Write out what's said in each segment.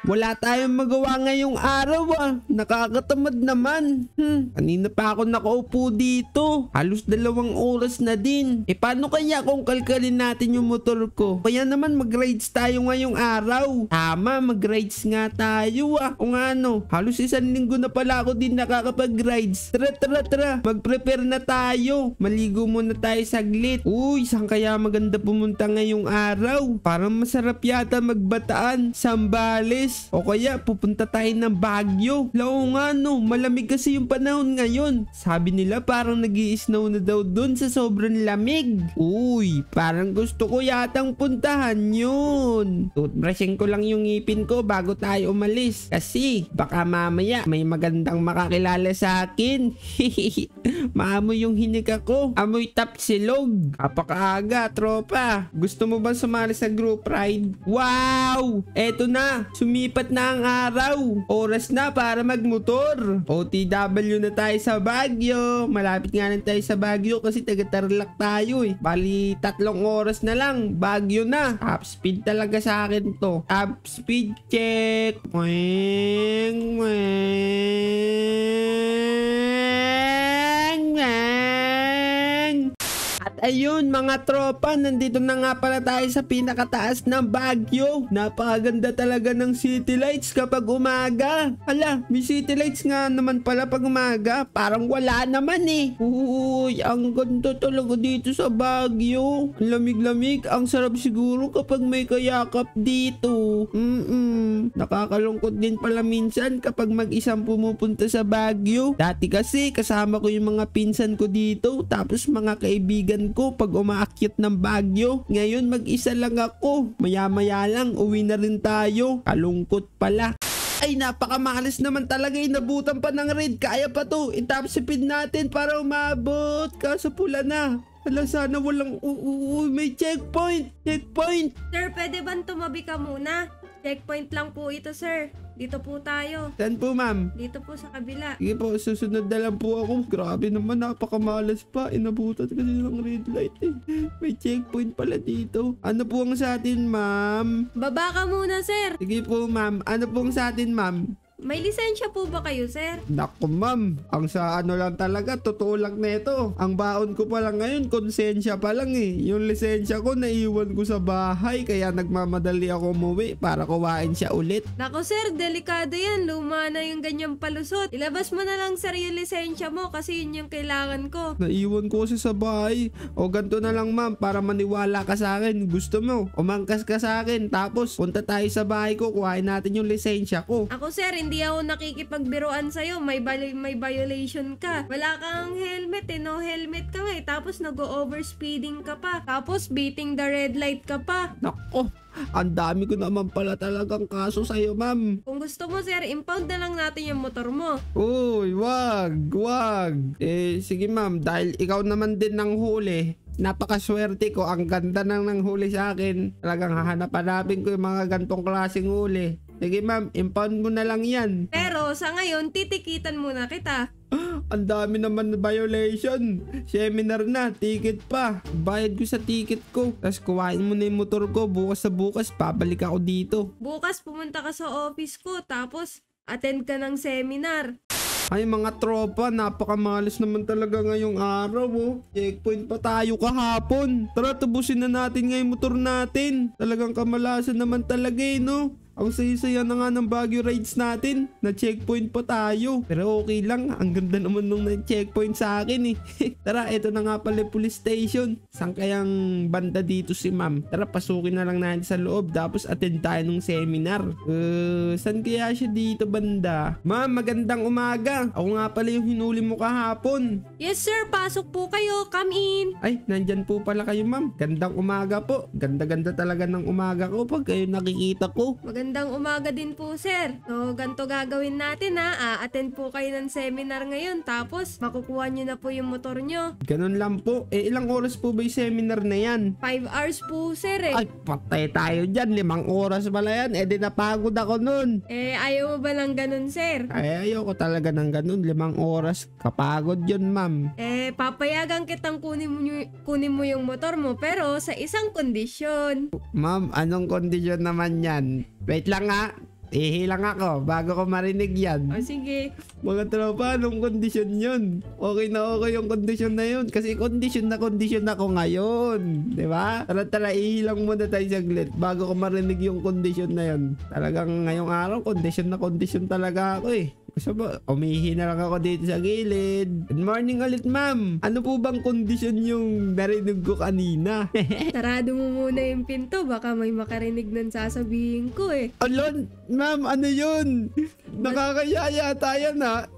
Wala tayong magawa ngayong araw Nakakatamad naman. Kanina pa ako nakaupo dito. Halos 2 oras na din. Paano kaya kung kalkalin natin yung motor ko? Kaya naman mag-rides tayo ngayong araw. Tama, mag-rides nga tayo O nga no, halos 1 linggo na pala ako din nakakapag-rides. Tara. Mag-prepare na tayo. Maligo muna tayo saglit. Uy, saan kaya maganda pumunta ngayong araw? Parang masarap yata magbataan. Sambales. O kaya pupunta tayo ng Baguio. Lao nga no, malamig kasi yung panahon ngayon. Sabi nila parang nag-i-snow na daw dun sa sobrang lamig. Uy, parang gusto ko yatang puntahan yun. Toothbrushing ko lang yung ngipin ko bago tayo umalis. Kasi baka mamaya may magandang makakilala sa akin. Maamoy yung hinika ko. Amoy tapsilog. Kapakaaga, tropa. Gusto mo ba sumali sa group ride? Wow! Eto na, sumipat na ang araw. Oras na para magmotor. OTW na tayo sa Baguio. Malapit nga lang tayo sa Baguio kasi taga-Tarlac tayo Bali 3 oras na lang. Baguio na. Top speed talaga sa akin to. Top speed check. At ayun mga tropa, nandito na nga pala tayo sa pinakataas ng Baguio. Napakaganda talaga ng city lights kapag umaga. Hala, may city lights nga naman pala pag umaga. Parang wala naman Uy, ang ganda talaga dito sa Baguio. Lamig-lamig, ang sarap siguro kapag may kayakap dito. Nakakalungkot din pala minsan kapag mag-isang pumupunta sa Baguio. Dati kasi kasama ko yung mga pinsan ko dito, tapos mga kaibigan ko pag umaakyat ng Baguio. Ngayon mag-isa lang ako. Maya-maya lang uwi na rin tayo. Kalungkot pala. Ay, napakamalas naman talaga. Inabutan pa ng red. Kaya pa to. Itap speed natin para umabot. Kaso pula na. Hala, sana walang may checkpoint. Sir, pwede ba tumabi ka muna? Checkpoint lang po ito, sir. Dito po tayo. Saan po, ma'am? Dito po sa kabila. Sige po, susunod na lang po ako. Grabe naman, napakamalas pa. Inabutan kasi ng red light May checkpoint pala dito. Ano po ang sa atin, ma'am? Baba ka muna, sir. Sige po, ma'am. Ano po ang sa atin, ma'am? May lisensya po ba kayo, sir? Naku, ma'am. Ang sa ano lang talaga, totoo lang neto. Ang baon ko pa lang ngayon, konsensya pa lang Yung lisensya ko, naiwan ko sa bahay. Kaya nagmamadali ako umuwi para kuwain siya ulit. Naku, sir. Delikado yan. Luma na yung ganyang palusot. Ilabas mo na lang, sir, yung lisensya mo kasi yun yung kailangan ko. Naiwan ko kasi sa bahay. O ganito na lang, ma'am, para maniwala ka sa akin. Gusto mo, umangkas ka sa akin. Tapos, punta tayo sa bahay ko, kuhain natin yung lisensya ko. Ako, sir, hindi ako nakikipagbiruan sa'yo. May violation ka. Wala kang helmet no helmet ka Tapos nag-overspeeding ka pa. Tapos beating the red light ka pa. Nako, ang dami ko naman pala talagang kaso sa'yo, ma'am. Kung gusto mo, sir, impound na lang natin yung motor mo. Uy, wag. Sige, ma'am, dahil ikaw naman din ng huli. Napakaswerte ko. Ang ganda ng huli sa akin. Talagang hahanap-hanapin ko yung mga gantong klaseng huli. Sige, ma'am, impound mo na lang yan. Pero sa ngayon, titikitan muna kita. Ang dami naman na violation. Seminar na, ticket pa. Bayad ko sa ticket ko. Tapos kuhain mo na yung motor ko. Bukas sa bukas, pabalik ako dito. Bukas pumunta ka sa office ko. Tapos attend ka ng seminar. Ay mga tropa, napakamalas naman talaga ngayong araw Checkpoint pa tayo kahapon. Tara, tubusin na natin ngayong motor natin. Talagang kamalasan naman talaga no? Ang saya-saya na nga ng Baguio rides natin. Na-checkpoint pa tayo. Pero okay lang. Ang ganda naman nung na-checkpoint sa akin Tara, ito na nga pala police station. Saan kayang banda dito si ma'am? Tara, pasukin na lang natin sa loob. Tapos attend tayo ng seminar. Saan kaya siya dito banda? Ma'am, magandang umaga. Ako nga pala yung hinuli mo kahapon. Yes, sir. Pasok po kayo. Come in. Ay, nandyan po pala kayo, ma'am. Gandang umaga po. Ganda-ganda talaga ng umaga ko pag kayo nakikita ko. Magandang Magandang umaga din po, sir. So, ganito gagawin natin ha. Attend po kayo ng seminar ngayon. Tapos, makukuha nyo na po yung motor nyo. Ganun lang po. Ilang oras po ba yung seminar na yan? 5 hours po, sir eh. Ay, patay tayo dyan. 5 oras pala yan. Di napagod ako nun. Ayaw mo ba ng ganun, sir? Ay, ayoko talaga ng ganun. 5 oras. Kapagod yun, ma'am. Papayagan kitang kunin mo yung motor mo, pero sa isang kondisyon. Ma'am, anong kondisyon naman yan? Wait lang nga. Ihilang ako bago ko marinig yan. Sige. Mga tropa, anong kondisyon yun? Okay na okay yung kondisyon na yun. Kasi kondisyon ako ngayon. Diba? Tara, ihilang muna tayo saglit bago ko marinig yung kondisyon na yun. Talagang ngayong araw, kondisyon talaga ako eh. Gusto ba, umihi na lang ako dito sa gilid. Good morning ulit, ma'am. Ano po bang kondisyon yung narinig ko kanina? Sarado mo muna yung pinto. Baka may makarinig ng sasabihin ko eh. Alon, ma'am, ano yun? Nakakayaya tayo na.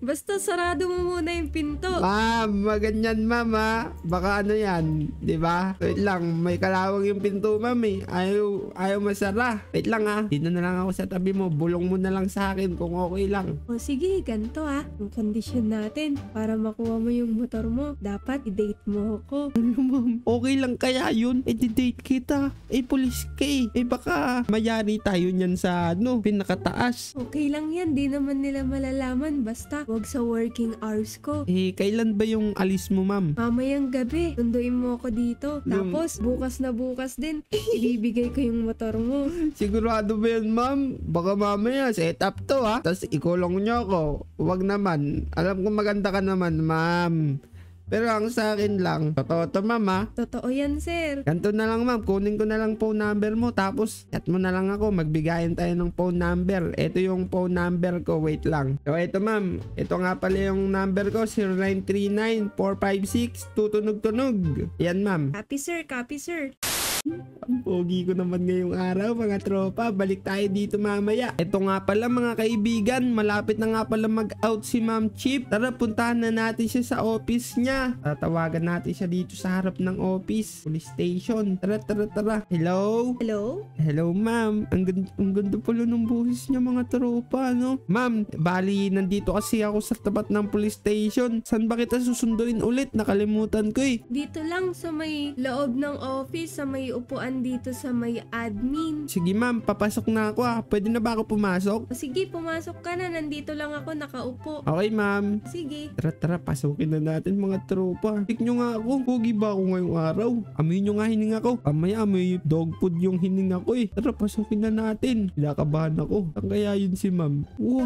Basta sarado mo muna yung pinto. Ma'am, maganyan, ma'am ha. Baka ano yan, di ba? Wait lang, may kalawang yung pinto, ma'am eh. Ayaw masara. Wait lang ha. Dito na lang ako sa tabi mo. Bulong mo na lang sa akin kung okay lang. O sige, ganito ha. Ang kondisyon natin, para makuha mo yung motor mo, dapat i-date mo ako. Ano, ma'am? Okay lang kaya yun? I-date kita. Pulis ka eh. Baka mayari tayo niyan sa pinakataas. Okay lang yan, di naman nila malalaman. Basta, wag sa working hours ko. Kailan ba yung alis mo, ma'am? Mamayang gabi, tunduin mo ako dito. Tapos, bukas na bukas din, ibibigay ko yung motor mo. Sigurado ba yan, ma'am? Baka mamaya, set up to ha. Tapos ikulong nyo ako. Huwag naman. Alam ko maganda ka naman, ma'am. Pero ang sa akin lang, totoo to, ma'am ha. Totoo yan, sir. Ganto na lang, ma'am. Kunin ko na lang phone number mo. Tapos, chat mo na lang ako. Magbigayan tayo ng phone number. Ito yung phone number ko. Wait lang. So, ito, ma'am. Ito nga pala yung number ko. 0939-456. Tutunog-tunog. Yan, ma'am. Copy, sir. Copy, sir. Ang pogi ko naman ngayong araw, mga tropa. Balik tayo dito mamaya. Ito nga pala, mga kaibigan. Malapit na nga pala mag-out si Ma'am Chip. Tara, puntahan na natin siya sa office niya. Tatawagan natin siya dito sa harap ng office. Police station. Tara. Hello? Hello? Hello, ma'am. Ang ganda pala ng buhis niya, mga tropa, no? Ma'am, bali, nandito kasi ako sa tapat ng police station. Saan ba kita susunduin ulit? Nakalimutan ko eh. Dito lang sa may loob ng office, sa may upuan dito sa may admin. Sige, ma'am, papasok na ako ah. Pwede na ba ako pumasok? O sige, pumasok ka na. Nandito lang ako nakaupo. Okay, ma'am. Sige. Tara, pasukin na natin, mga tropa. Tik nyo nga ako. Pugi ba ako ngayong araw? Amoy nyo nga hininga ko. Amaya, may dog food yung hininga ko eh. Tara, pasukin na natin. Kinakabahan ako. Saan kaya yun si ma'am? Wow!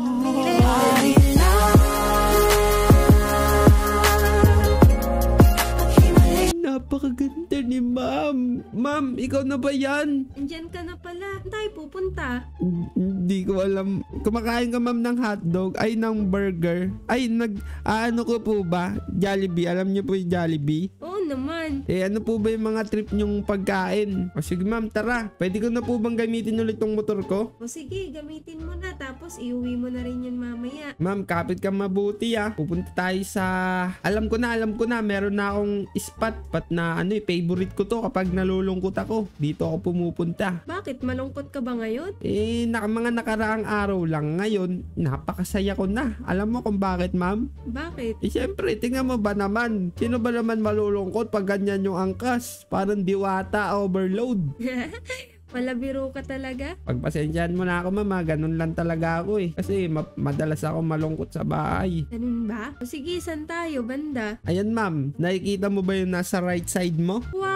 Napakaganda ni ma'am. Ma'am, ikaw na ba yan? Andyan ka na pala. Saan tayo pupunta? Hindi ko alam. Kumakain ka, ma'am, ng hotdog. Ay, ng burger. Ay, ano ko po ba? Jollibee. Alam niyo po yung Jollibee? Oo naman. Ano po ba yung mga trip nyong pagkain? O sige, ma'am, tara. Pwede ko na po bang gamitin ulit tong motor ko? O sige, gamitin mo na. Tapos iuwi mo na rin yan mamaya. Ma'am, kapit ka mabuti ah. Pupunta tayo sa... Alam ko na. Meron na akong spot. Na favorite ko to kapag nalulungkot ako. Dito ako pumupunta. Bakit? Malungkot ka ba ngayon? Mga nakaraang araw lang. Ngayon, napakasaya ko na. Alam mo kung bakit, ma'am? Bakit? Siyempre, tingnan mo ba naman? Sino ba naman malulungkot pag ganyan yung angkas? Parang diwata overload. Malabiro ka talaga? Pagpasensyahan mo na ako, mama. Ganun lang talaga ako eh. Kasi madalas ako malungkot sa bahay. Ganun ba? O sige, saan tayo, banda? Ayan, ma'am. Nakikita mo ba yung nasa right side mo? Wow!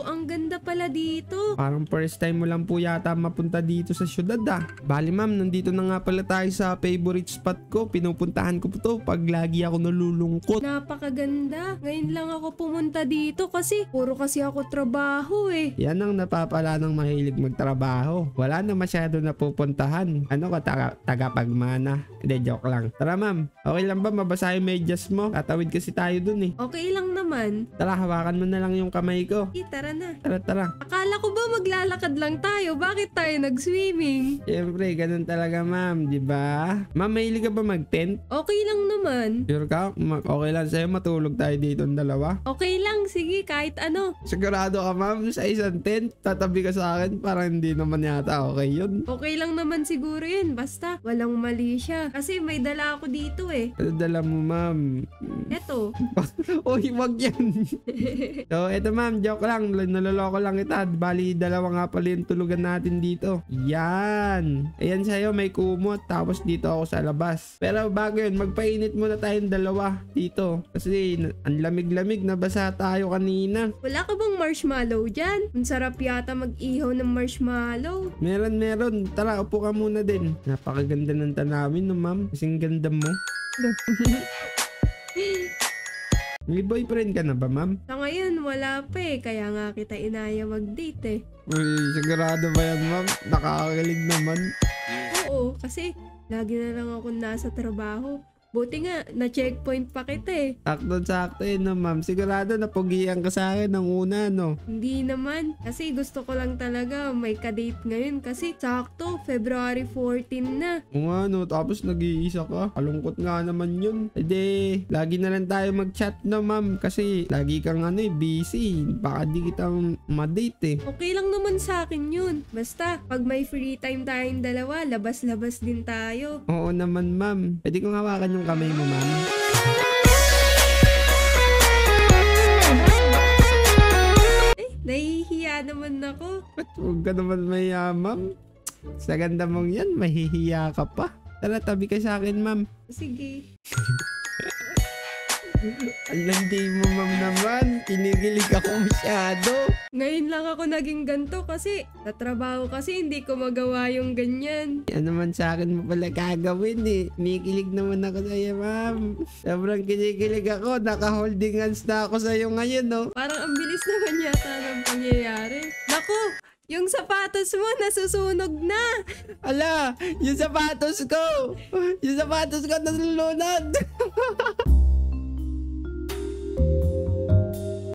Ang ganda pala dito. Parang first time mo lang po yata mapunta dito sa syudad ah. Bali, ma'am, nandito na nga pala tayo sa favorite spot ko. Pinupuntahan ko po to pag lagi ako nalulungkot. Napakaganda. Ngayon lang ako pumunta dito kasi puro kasi ako trabaho eh. Yan ang napapala ng mahilig magtrabaho. Wala na masyado napupuntahan. Ano ka, tagapagmana? Hindi, joke lang. Tara, ma'am. Okay lang ba mabasa yung medyas mo? Tatawid kasi tayo dun eh. Okay lang naman. naman. Tara, hawakan mo na lang yung kamay ko. Tara na. Tara. Akala ko ba maglalakad lang tayo? Bakit tayo nag-swimming? Siyempre, ganun talaga ma'am, di ba? Ma'am, mahilig ka ba mag-tent? Okay lang naman. Sure ka? Okay lang sa'yo, matulog tayo dito ng dalawa? Okay lang, sige, kahit ano. Sigurado ka ma'am, sa isang tent, tatabi ka sa akin, parang hindi naman yata okay yun. Okay lang naman siguro yun, basta walang mali siya. Kasi may dala ako dito eh. Ano dala mo ma'am? Eto. Uy, wag yan. So, eto ma'am, joke lang. Naloloko lang kita. Bali, dalawa nga pala yung tulugan natin dito. Yan. Ayan sa'yo, may kumot. Tapos dito ako sa labas. Pero bago yun, magpainit muna tayong dalawa dito. Kasi ang lamig-lamig, nabasa tayo kanina. Wala ka bang marshmallow dyan? Ang sarap yata mag-ihaw ng marshmallow. Meron. Tara, upo ka muna din. Napakaganda ng tanawin no ma'am. Kasing ganda mo. May boyfriend ka na ba ma'am? Sa ngayon, wala pa eh. Kaya nga kita inaya mag-date eh. Uy, sigurado ba yan ma'am? Nakakakilig naman. Oo, kasi lagi na lang ako nasa trabaho. Buti nga, na-checkpoint pa kita eh. Sakto yun no ma'am. Sigurado napugian ka sa akin ng una no. Hindi naman. Kasi gusto ko lang talaga may kadate ngayon. Kasi sakto, February 14 na. O nga no, tapos nag-iisa ka. Kalungkot nga naman yun. Ede, lagi na lang tayo mag-chat no ma'am. Kasi lagi kang busy. Baka di kita ma-date eh. Okay lang naman sa akin yun. Basta, pag may free time tayong dalawa, labas-labas din tayo. Oo naman ma'am. Pwede kong hawakan yung kamay mo ma'am. Nahihiya naman ako. Ba't huwag ka naman mahiya ma'am? Sa ganda mong yan, mahihiya ka pa. Tara, tabi ka sa akin ma'am. Sige. Ang landi mo ma'am naman. Kinikilig ako masyado. Ngayon lang ako naging ganto kasi sa trabaho kasi hindi ko magawa yung ganyan. Yan naman sa akin mo pala gagawin eh. Kinikilig naman ako sa'yo ma'am. Sobrang kinikilig ako. Naka-holding hands na ako sa'yo ngayon no. Parang ang bilis naman yata ng pangyayari. Naku! Yung sapatos mo nasusunog na! Ala! Yung sapatos ko! Yung sapatos ko nalulunod!